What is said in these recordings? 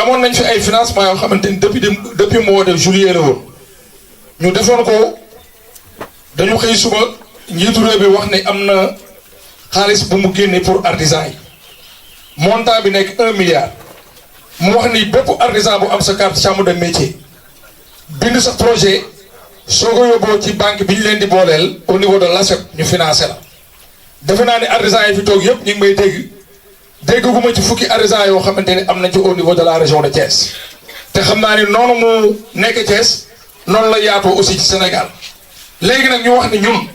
amoon nañ fi ay financement yoo xamante ni depuis mois de juillet la woon ñu defoon ko dañu xëy suba njiitu réew bi wax ne am na xaalis bu mu génne pour artisan yi montant bi nekk 1 milliard mu wax ni bépp artisan bu am sa carte chambre de métier bind sa projet soo ko yóbboo ci banque bi ñu leen di booleel au niveau de l'ASEP ñu financé la defe naa ne artisan yi fi toog yëpp ñu ngi may dégg gu ma ci fukki artisan yoo xamante ne am nañ ci au niveau de la région de Thiès te xam naa ni noonu mu nekk Thiès noonu la yaatoo aussi ci Sénégal léegi nag ñu wax ni ñun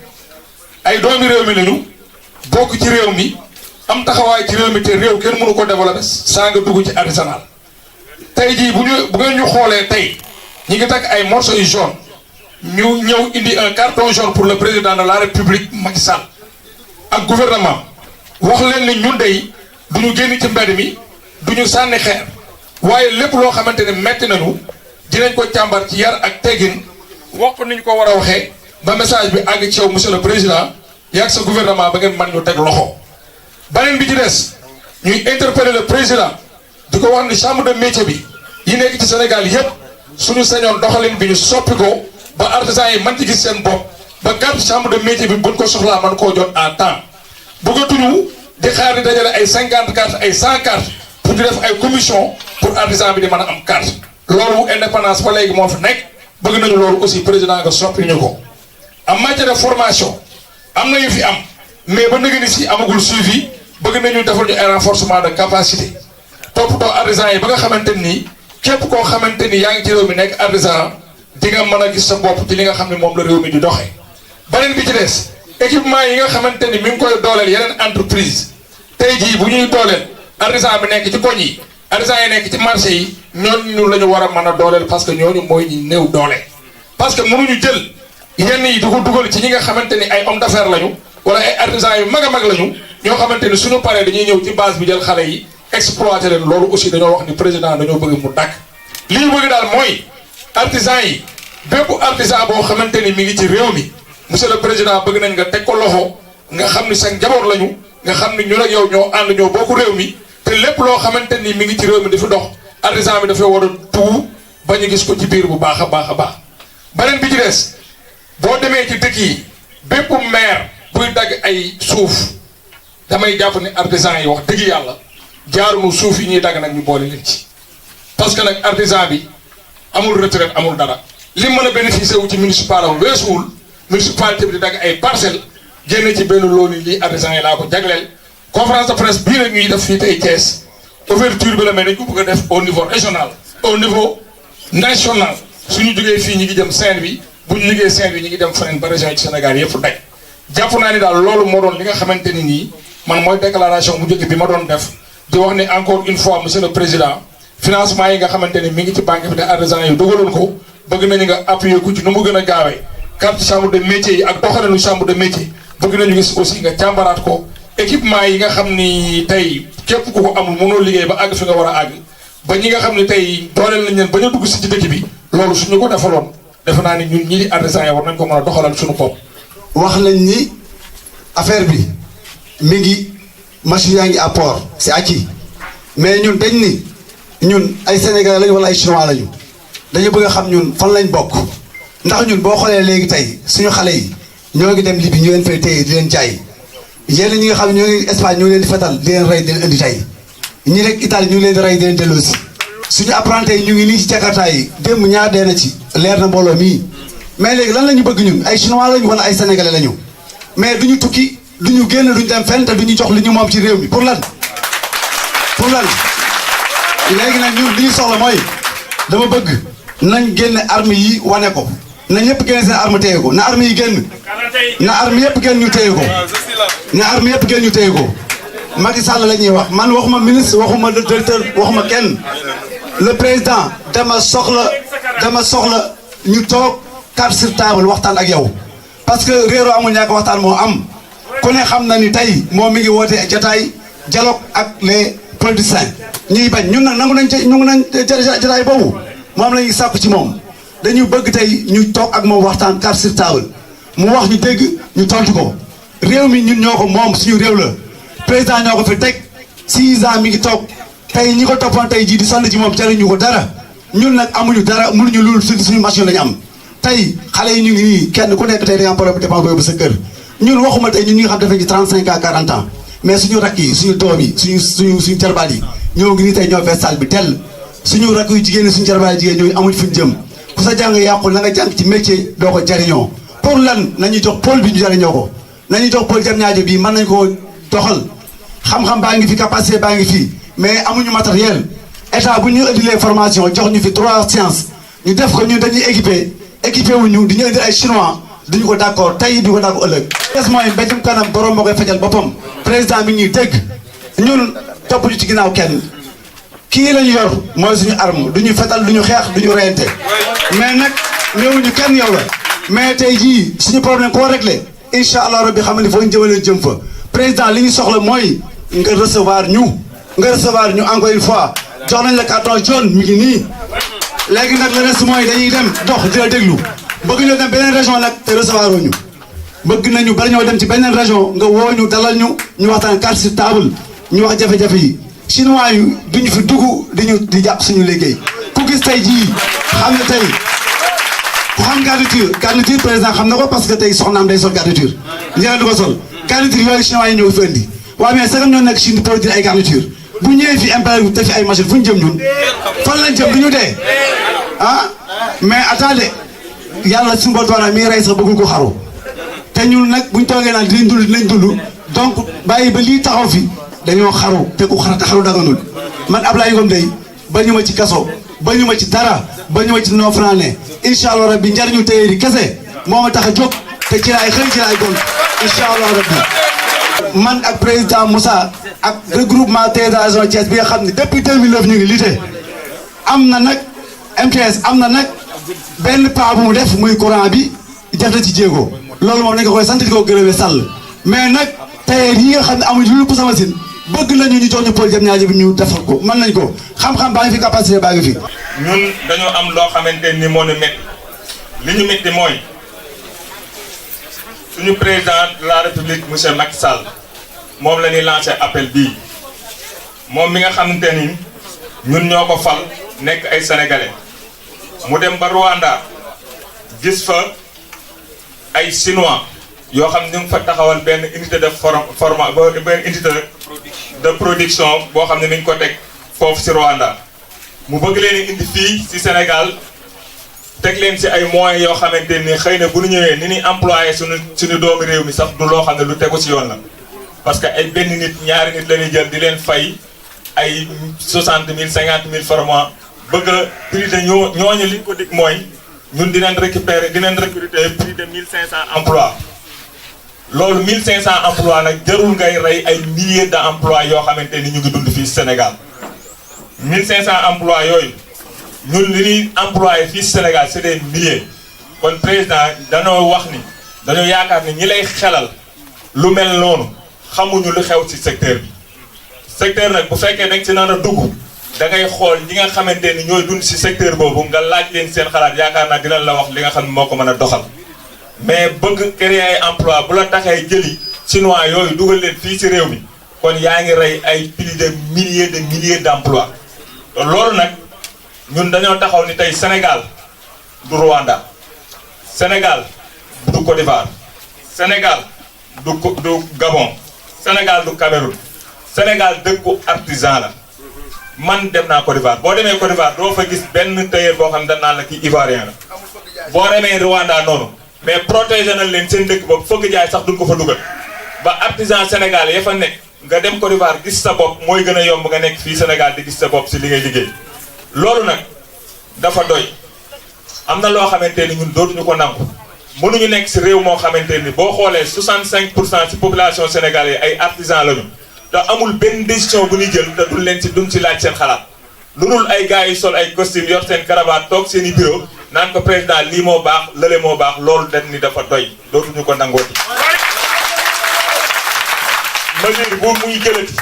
ay doomi réew mi lañu bokk ci réew mi am taxawaay ci réew mi te réew kenn mënu ko développer saa nga dugg ci artisanal tey jii bu ngeen ñu xoolee tey ñi ngi takk ay morceaux yu jaune ñu ñëw indi un carton jaune pour le président de la République Macky Sall ak gouvernement wax leen ni ñun dey du ñu génn ci mbedd mi du ñu sànni xeer waaye lépp loo xamante ne metti nañu dinañ ko càmbar ci yar ak teggin wax ko ni ñu ko war a waxee ba message bi àgg ci yow monsieur le président yaag sa gouvernement ba ngeen mën ñu teg loxo. beneen bi ci des ñuy interpeller le président di ko wax ni chambre de métier bi yi nekk ci Sénégal yépp suñu sañoon doxalin bi ñu soppi ko ba artisans yi mën ci gis seen bopp ba carte chambre de métier bi buñ ko soxlaa mën koo jot à temps bëggatuñu di xaar di dajale ay 50 cartes ay 100 cartes pour di def ay commission pour artisan bi di mën a am carte loolu indépendance ba léegi moo fi nekk bëgg nañu loolu aussi président nga soppi ñu ko. en matière de formation am na yu fi am mais ba nëgë ni si amagul suivi bëgg nañu defal ñu ay renforcement de capacité toppatoo artisan yi ba nga xamante ni képp koo xamante ni yaa ngi ci réew mi nekk artisan di nga mën a gis sa bopp ci li nga xam ne moom la réew mi di doxee. beneen bi ci des équipement yi nga xamante ni mi ngi koy dooleel yeneen entreprise tey jii bu ñuy dooleel artisan bi nekk ci koñ yi artisan yi nekk ci marché yi ñooñu la ñu war a mën a dooleel parce que ñooñu mooy ñi néew doole. parce que mënuñu jël yenn yi di ko dugal ci ñi nga xamante ni ay homme d'affaires lañu wala ay artisans yu mag a mag lañu ñoo xamante ni suñu paree dañuy ñëw ci base bi jël xale yi exploiter leen loolu aussi dañoo wax ni président dañoo bëgg mu dàkk. li ñu bëgg daal mooy artisans yi bépp artisan boo xamante ni mi ngi ci réew mi monsieur le président bëgg nañ nga teg ko loxo nga xam ni sa njaboot lañu nga xam ni ñun ak yow ñoo ànd ñoo bokk réew mi te lépp loo xamante ni mi ngi ci réew mi dafa dox artisan bi dafay war a tuub ba ñu gis ko ci biir bu baax a baax a baax. beneen bi ci des boo demee ci dëkk yi bépp maire buy dagg ay suuf damay jàpp ni artisan yi wax dëgg yàlla jaarunu suuf yi ñuy dagg nag ñu boole leen ci parce que nag artisan bi amul retraite amul dara li mën a bénéficier wu ci municipal am weesuwul municipalité bi di dagg ay parcelles génne ci benn loolu lii artisan yi laa ko jagleel conférence de presse bii nag ñuy def fii tey Thiès ouverture bi la mais dañ ko bëgg a def au niveau régional au niveau national suñu jógee fii ñi ngi jëm Saint-Louis bu ñu jógee Saint-Louis ñi ngi dem feneen ba région ci Sénégal yëpp daj jàpp naa ni daal loolu moo doon li nga xamante ni nii man mooy déclaration bu njëkk bi ma doon def di wax ni encore une fois monsieur le président financement yi nga xamante ni mi ngi ci banque bi de artisan yi dugaloon ko bëgg nañu nga appuyer ku ci nu mu gën a gaawee carte chambre de métier yi ak doxalinu chambre de métier bëgg nañu gis aussi nga càmbaraat ko équipement yi nga xam ni tey képp ku ko amul mënoo liggéey ba àgg fi nga war a àgg ba ñi nga xam ne tey dooleel nañ leen ba ñu dugg si ci dëkk bi loolu suñu ko defaloon defe naa ni ñun ñii di artisan yi war nañ ko mën a doxalal suñu bopp. wax nañ ni affaire bi mi ngi machine yaa ngi à port c'est acquis mais ñun dañ ni ñun ay sénégalais lañu wala ay chinois lañu dañu bëgg a xam ñun fan lañ bokk ndax ñun boo xoolee léegi tey suñu xale yi ñoo ngi dem Libye ñu leen fay téye di leen jaay yéen ñi nga xam ne ñoo ngi Espagne ñu ngi leen di fetal di leen rey di leen indi tey ñi rek Italie ñu ngi leen di rey di leen delloosi suñu apprenti yi ñu ngi nii ci Jakarta yi démb ñaar dee na ci leer na mbooloo mii mais léegi lan la ñu bëgg ñun ay chinois lañu wala ay sénégalais lañu mais duñu tukki duñu génn duñu dem fenn te duñu jox li ñu moom ci réew mi pour lan léegi nag ñun li ñu soxla mooy dama bëgg nañ génn arme yi wane ko na ñëpp génn seen arme téye ko na arme yi génn na arme yëpp génn ñu téye ko na arme yëpp génn ñu téye ko Macky Sall la ñuy wax man waxuma ministre waxuma directeur waxuma kenn le président dama soxla ñu toog carte sur table waxtaan ak yow parce que réeroo amul ñàkk waxtaan moo am ku ne xam na ni tey moom mi ngi woote jotaay dialogue ak les politiciens ñuy bañ ñun nag nangu nañ jotaay boobu moom la ñuy sàkku ci moom dañu bëgg tey ñu toog ak moom waxtaan carte sur table mu wax ñu dégg ñu tontu ko réew mi ñun ñoo ko moom suñu réew la président ñoo ko fi teg 6 ans mi ngi toog tey ñi ko toppoon tey jii di sonn ci moom jariñu ko dara ñun nag amuñu dara mënuñu lu suñu machine lañu am tey xale yi ñu ngi nii kenn ku nekk tey da nga am problème dépense boobu sa kër ñun waxuma tey ñun ñi nga xam dafa ci 35 à 40 ans mais suñu rakk yi suñu doom yi suñu jarbaat yi ñoo ngi nii tey ñoo fees salle bi tell suñu rakk yu jigéen suñu jarbaat yi jigéen ñooñu amuñ fuñ jëm ku sa jàng yàqul na nga jàng ci métier doo ko jariñoo pour lan nañu jox pôle bi ñu jariñoo ko nañu jox pôle Diamniadio bi mën nañ koo doxal xam-xam baa ngi fi capacité baa ngi fi mais amuñu matériel état bu ñu indilee formation jox ñu fi 3 sciences ñu def ko ñun dañuy équipé wuñu di ñu indi ay chinois duñu ko d'accord tey du ko d'accord ëllëg des mooy mbéjum kanam borom moo koy fajal boppam président mi ñuy dégg ñun topp ñu ci ginnaaw kenn kii lañu yor mooy suñu arme duñu fetal duñu xeex duñu reyante mais nag néewuñu kenn yow la mais tey jii suñu problème koo réglé incha allah rabbi xam ne foo ñu jëmalee jëm fa président li ñu soxla mooy nga recevoir ñu encore une fois jox nañ la carton jaune mi ngi nii léegi nag le reste mooy dañuy dem dox di la déglu bëgg ñoo dem beneen région nag te recevoir ñu bëgg nañu bala ñoo dem ci beneen région nga woo ñu dalal ñu waxtaan carte sur table ñu wax jafe-jafe yi chinois yu duñu fi dugg di jàpp suñu liggéey ku gis tey jii xam ne tey ku xam garniture président xam na ko parce que tey soxnaam day sol garniture ñeneen du ko sol garniture yooyu chinois yi ñëw fi indi waaw mais sagam ñoo nekk Chine di produire ay garniture bu ñëwee fi impérial te fi ay machine fu ñu jëm ñun fan lañ jëm du ñu dee ah mais attendez yàlla suñu bopp mi ngi rey sax bëggul ko xaru te ñun nag buñ toogee naan dinañ dund donc bàyyi ba lii taxaw fi dañoo xaru te ku xaru daganul man Ablaye Ngom day ba ñu ma ci kaso ba ñu ma ci dara ba ñu ma ci non franc incha allah rabbi njariñu téye di kese moo ma tax a jóg te ci laay xëy ci laay gont incha allah rabbi man ak président Moussa ak regroupement TER région Thiès bi nga xam ne depuis 2009 ñu ngi lité am na nag MTS am na nag benn pas bu mu def muy courant bi def na ci jéego loolu moom nañ ko koy sant di ko gërëmee sàll mais nag TER yi nga xam ne amuñu lu pousse machine bëgg nañu ñu jox ñu pôle Diamniadio bi ñu defal ko mën nañ ko xam-xam baa ngi fi capacité baa ngi fi. ñun dañoo am loo xamante ni moo ñu métti li ñu métti mooy suñu président de la république monsieur Macky Sall moom la ñuy lancé appel bii moom mi nga xamante ni ñun ñoo ko fal nekk ay sénégalais mu dem ba Rwanda gis fa ay chinois yoo xam ne ñu ngi fa taxawal benn unité de benn unité de production boo xam ne mi ngi ko teg foofu si Rwanda mu bëgg leen indi fii si Sénégal teg leen si ay moyens yoo xamante ni xëy na bu ñu ñëwee ni ñuy employé suñu doomu réew mi sax du loo xam ne lu tegu si yoon la parce que ay benn nit ñaari nit la ñuy jël di leen fay ay 60 000 50 000 par mois bëgg a prix de ñooñu li ñu ko dig mooy ñun dinañ recruter plus de 1500 emplois loolu 1500 emplois nag jarul ngay rey ay milliers d'emplois yoo xamante ni ñu ngi dund fii Sénégal 1500 emplois yooyu ñun li ñuy employé fii Sénégal c'est des milliers kon président dañoo wax ni dañoo yaakaar ni ñi lay xelal lu mel noonu xamuñu lu xew ci secteur bi secteur nag bu fekkee danga ci naan a dugg da ngay xool ñi nga xamante ni ñooy dund ci secteur boobu nga laaj leen seen xalaat yaakaar naa dinañ la wax li nga xam ne moo ko mën a doxal mais bëgg créer ay emploi bu la taxee jëli chinois yooyu dugal leen fii ci réew mi kon yaa ngi rey ay plus de milliers d'emplois te loolu nag ñun dañoo taxaw ni tey Sénégal du Rwanda Sénégal du Côte d'Ivoire Sénégal du Gabon Sénégal du Cameroun Sénégal dëkku artisan la man dem naa Côte d'Ivoire boo demee Côte d'Ivoire doo fa gis benn tailleur boo xam ne dañ naan la kii ivoirien la boo demee Rwanda noonu mais protéger nañ leen seen dëkk boobu fëgg jaay sax duñ ko fa dugal ba artisan Sénégal ya fa nekk nga dem Côte d'Ivoire gis sa bopp mooy gën a yomb nga nekk fii Sénégal di gis sa bopp si li ngay liggéey loolu nag dafa doy am na loo xamante ni ñun dootuñu ko nangu mënuñu nekk si réew moo xamante ni boo xoolee 65% si population sénégalaise ay artisans lañu te amul benn décision bu ñu jël te duñ si laaj seen xalaat lu dul ay gars yi sol ay costume yor seen cravate toog seen i bureau naan ko président lii moo baax lële moo baax loolu dañ ni dafa doy dootuñu ko nangooti. mesure bu muy jëlati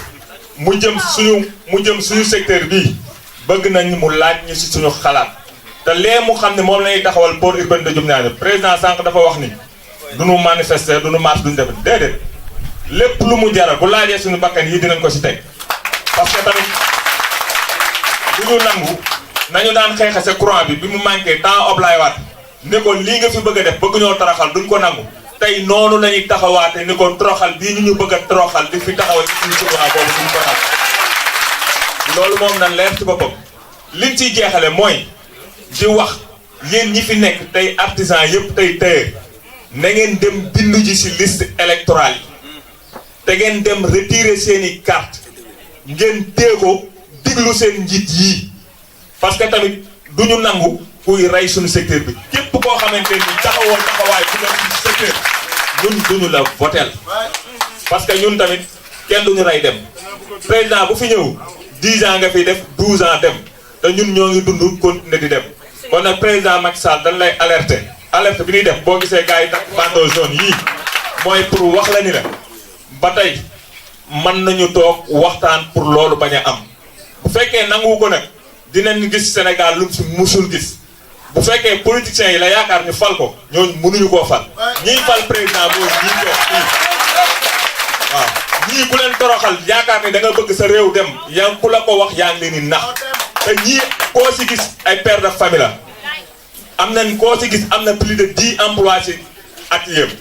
mu jëm suñu secteur bii bëgg nañ mu laaj ñu si suñu xalaat te lee mu xam ne moom lañuy taxawal port urbain de Diamniadio président sànq dafa wax ni duñu manifester duñu marche duñu def déedéet lépp lu mu jaral bu laajee suñu bakkan yi dinañ ko si teg parce que tamit ñu nangu nañu daan xeexe sa courant bi mu manqué temps Ablaye Wade ni ko lii nga fi bëgg a def bëgg ñoo toroxal duñ ko nangu tey noonu lañuy taxawaate ni ko toroxal bii ñu bëgg a toroxal di fi taxawal ci suñu courant boobu duñ ko nangu loolu moom na leer ci boppam liñ ciy jeexale mooy di wax yéen ñi fi nekk tey artisan yëpp tey tailleur na ngeen dem bindu ji ci liste électorale yi te ngeen dem retirer seeni carte ngeen tee ko diglu seen njiit yii parce que tamit duñu nangu kuy rey suñu secteur bi képp koo xamante ni taxawoon taxawaay bu nga ci secteur ñun duñu la votel parce que ñun tamit kenn duñu rey dem président bu fi ñëw 10 ans nga fi def 12 ans dem te ñun ñoo ngi dund continuer di dem kon nag président Macky Sall dañ lay alerter alerte bi ñuy def boo gisee gars yi takk bandeau jaune yii mooy pour wax la ni la ba tey mën nañu toog waxtaan pour loolu bañ a am bu fekkee nangu ko nag dinañ gis Sénégal lu mu fi musul gis bu fekkee politiciens yi la yaakaar ñu fal ko ñooñu mënuñu koo fal ñiy fal président mooy ñii toog fii waaw ñii bu leen toroxal yaakaar ni da nga bëgg sa réew dem yaa ku la ko wax yaa ngi leen di nax te ñii koo si gis ay père de famille la am nañ koo si gis am na plus de 10 emplois ci at yëpp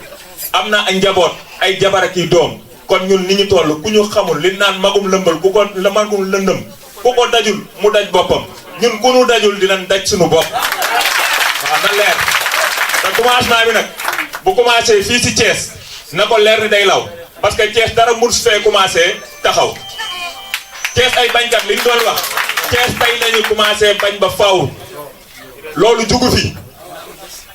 am na ay njaboot ay jabar ak i doom kon ñun ni ñu toll ku ñu xamul li naan magum lëmbal ku ko la magum lëndëm ku ko dajul mu daj boppam ñun ku ñu dajul dinañ daj suñu bopp waaw na leer te commencement bi nag bu commencé fii si Thiès na ko leer ni day law parce que Thiès dara mus fee commencé taxaw Thiès ay bañkat li ñu doon wax Thiès tey lañu commencé bañ ba faaw loolu jugu fi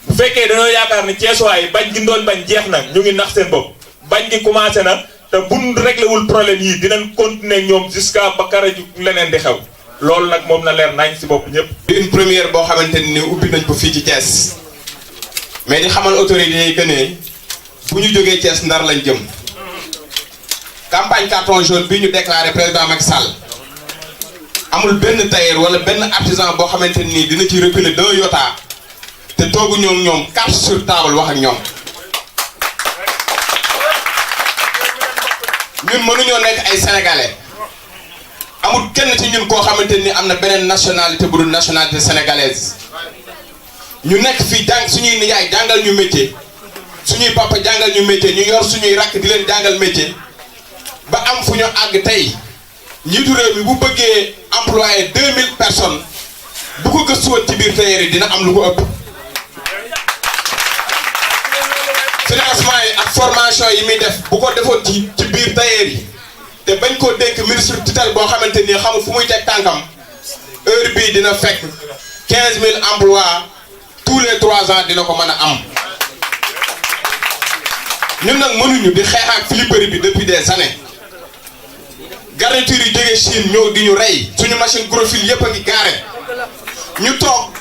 bu fekkee dañoo yaakaar ni Thiès waay bañ gi doon bañ jeex na ñu ngi nax seen bopp bañ gi commencé na te buñ réglé wul problème yi dinañ continuer ñoom jusqu'à ba kara ju leneen di xew loolu nag moom na leer nañ si bopp ñëpp. une première boo xamante ni ubbi nañ ko fii ci Thiès mais di xamal autorités yi que ne bu ñu jógee Thiès Ndar lañ jëm campagne carton jaune bi ñu déclaré président Macky Sall amul benn tailleur wala benn artisan boo xamante ni dina ci reculer d'un iota te toogu ñoom carte sur table wax ak ñoom. ñun mënuñoo nekk ay sénégalais amul kenn ci ñun koo xamante ni am na beneen nationalité bu dul nationalité sénégalaise ñu nekk fii jàng suñuy nijaay jàngal ñu métier suñuy papa jàngal ñu métier ñu yor suñuy rakk di leen jàngal métier ba am fu ñu àgg tey njiitu réew mi bu bëggee employé 2000 personnes bu ko gëstu woon ci biir tailleur yi dina am lu ko ëpp. financement yi ak formation yi muy def bu ko defoon ci biir tailleur yi te bañ koo dénk ministre tutelle boo xamante ni xamul fu muy teg tànkam heure bii dina fekk 15000 emplois tous les 3 ans dina ko mën a am. ñun nag mënuñu di xeex ak Filiperi bi depuis des années garniture yi jógee Chine ñëw di ñu rey suñu machine gros fil yëpp a ngi gaare ñu toog.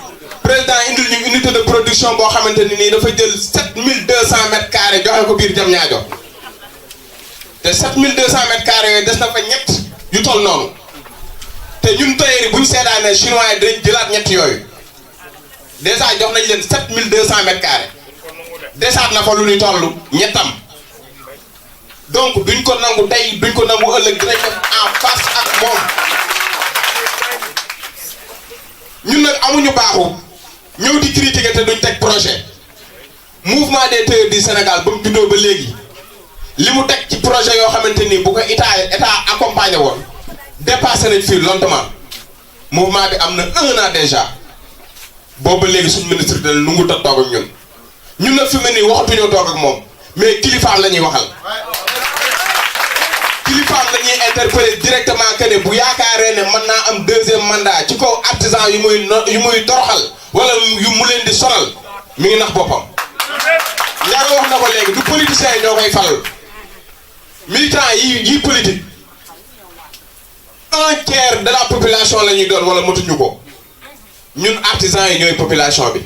président indil ñu unité de production boo xamante ni nii dafa jël 7200 mètres carrés joxe ko biir Diamniadio te 7200 mètres carrés yooyu des na fa ñett yu toll noonu te ñun tailleur yi bu ñu seetaanee chinois yi dañ jëlaat ñett yooyu dèjà jox nañ leen 7200 mètres carrés desaat na fa lu ñuy toll ñettam donc duñ ko nangu tey duñ ko nangu ëllëg dinañ def en face ak moom ñun nag amuñu baaxu. ñëw di critiquer te duñ teg projet mouvement des tailleurs du Sénégal ba mu juddoo ba léegi li mu teg ci projet yoo xamante ni bu ko état accompagné woon dépassé nañ fii longtemps mouvement bi am na 1 an déjà boobu ba léegi suñu ministre de nu ngu ta toog ak ñun nag fi mu ne nii waxatuñoo toog ak moom mais kilifaam la ñuy waxal kilifaam la ñuy interpeller directement que ne bu yaakaaree ne mën naa am 2e mandat ci kaw artisan yu muy toroxal wala yu mu leen di sonal mi ngi nax boppam. yaa ngi wax na ko léegi du politiciens yi ñoo koy fal militants yi politique 1/3 de la population la ñuy doon wala matuñu ko ñun artisans yi ñooy population bi.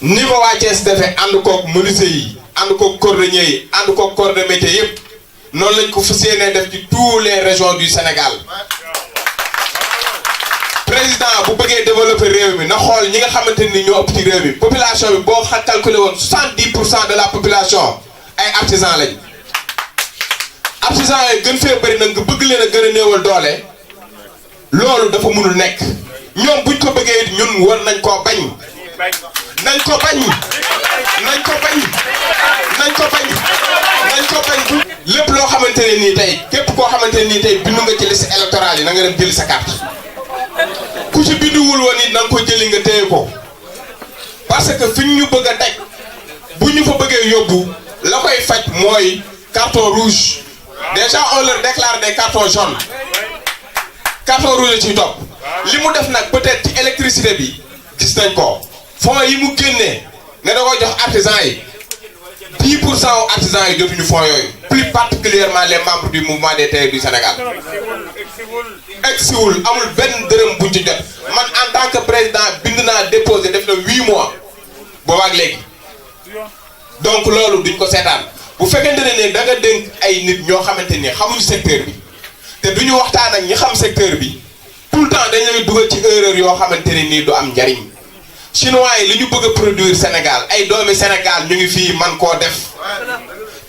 ni ko waa Thiès defee ànd koog menuisier yi ànd koog cordonnier yi ànd koog corps de métier yëpp noonu lañ ko fas yéenee def ci tous les régions du Sénégal. président bu bëggee développer réew mi na xool ñi nga xamante ni ñoo ëpp ci réew mi population bi boo calculé woon 70% de la population ay artisans lañ artisans yi gën fee bëri nag nga bëgg leen a gën a néewal doole loolu dafa mënul nekk ñoom buñ ko bëggee ñun war nañ koo bañ nañ ko bañ nañ ko bañ nañ ko bañ nañ ko bañ lépp loo xamante ne nii tey képp koo xamante ne nii tey bindu nga ci liste électorale yi na nga dem jëli sa carte ku ci binduwul woon it na nga ko jëli nga téye ko parce que fi ñu bëgg a teg bu ñu fa bëggee yóbbu la koy faj mooy carton rouge déjà on leur déclare des cartons jaunes carton rouge la ciy topp li mu def nag peut-être ci électricité bi gis nañ ko fonds yi mu génnee ne da koy jox artisans yi 10% artisans yi jotuñu fonds yooyu plus particulièrement les membres du mouvement des tailleurs du Sénégal egsiwul amul benn dërëm buñ ci jot man en tant que président bind naa déposé def na 8 mois boobaak léegi donc loolu duñ ko seetaan bu fekkente ne da nga dénk ay nit ñoo xamante ni xamuñu secteur bi te duñu waxtaan ak ñi xam secteur bi tout le temps dañ lay dugal ci erreur yoo xamante ne nii du am njariñ chinois yi li ñu bëgg a produire Sénégal ay doomi Sénégal ñu ngi fii man koo def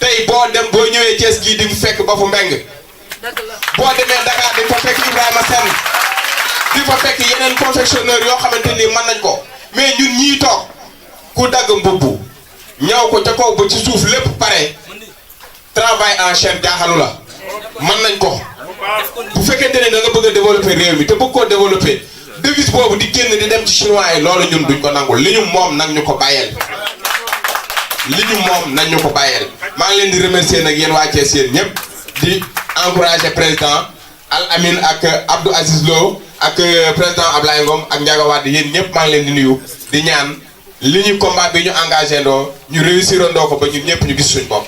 tey boo ñëwee Thiès gii di fa fekk ba fu mbeng boo demee Dakar di fa fekk Ibrahima Sène di fa fekk yeneen confectionneur yoo xamante ni mën nañ ko mais ñun ñii toog ku dagg mbubb ñaw ko ca kaw ba ci suuf lépp pare travail en chaîne jaaxalu la mën nañ ko bu fekkente ne da nga bëgg a développer réew mi te bëgg koo développer devise boobu di génn di dem ci chinois yi loolu ñun duñ ko nangul li ñu moom nag ñu ko bàyyeel li ñu moom nañ ñu ko bàyyeel maa ngi leen di remercier nag yéen waa Thiès yéen ñëpp di encourager président Al Amin ak Abdou Aziz Lo ak président Ablaye Ngom ak Ndiaga Wade yéen ñëpp maa ngi leen di nuyu di ñaan li ñu combat bi ñu engagé ndoo ñu réussir ndoo ko ba ñun ñëpp ñu gis suñ bopp